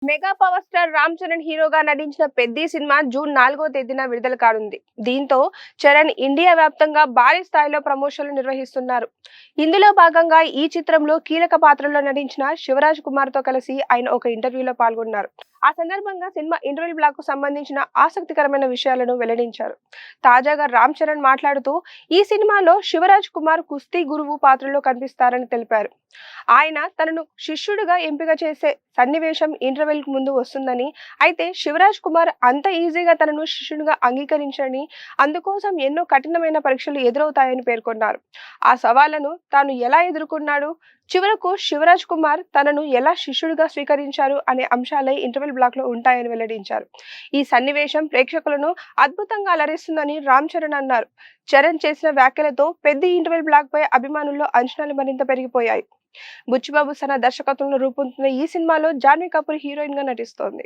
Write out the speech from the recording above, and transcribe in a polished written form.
Mega power star Ram Charan హీరోగా నటించిన Peddi cinema June 4వ తేదీన విడుదల కానుంది. దీంతో చరణ్ ఇండియా వ్యాప్తంగా భారీ స్థాయిలో ప్రమోషన్లు నిర్వహిస్తున్నారు. ఇందులో భాగంగా ఈ చిత్రంలో కీలక పాత్రలో నటించిన శివరాజ్ కుమార్ తో కలిసి ఆయన ఒక ఇంటర్వ్యూలో పాల్గొన్నారు. ఆ సందర్భంగా సినిమా ఇంటర్వ్యూ బ్లాక్ కు సంబంధించిన ఆసక్తికరమైన విషయాలను వెల్లడించారు. తాజాగా రామ్ చరణ్ మాట్లాడుతూ ఈ సినిమాలో శివరాజ్ కుమార్ కుస్తీ గురువు పాత్రలో కనిపిస్తారని తెలిపారు. ఆయన తనను శిష్యుడిగా ఎంపిక చేసే సన్నివేశం ఇంటర్వెల్ కు ముందు వస్తుందని, అయితే శివరాజ్ కుమార్ అంత ఈజీగా తనను శిష్యునిగా అంగీకరించని, అందుకోసం ఎన్నో కఠినమైన పరీక్షలు ఎదురవుతాయని పేర్కొన్నారు. ఆ సవాళ్లను తాను ఎలా ఎదుర్కొన్నాడు, చివరకు శివరాజ్ కుమార్ తనను ఎలా శిష్యుడిగా స్వీకరించారు అనే అంశాలే ఇంటర్వెల్ బ్లాక్ లో ఉంటాయని వెల్లడించారు. ఈ సన్నివేశం ప్రేక్షకులను అద్భుతంగా అలరిస్తుందని రామ్ చరణ్ అన్నారు. చరణ్ చేసిన వ్యాఖ్యలతో పెద్ద ఇంటర్వెల్ బ్లాక్ పై అభిమానుల్లో అంచనాలు మరింత పెరిగిపోయాయి. బుచ్చిబాబు సన దర్శకత్వంలో రూపొందుతున్న ఈ సినిమాలో జాన్వీ కపూర్ హీరోయిన్ గా నటిస్తోంది.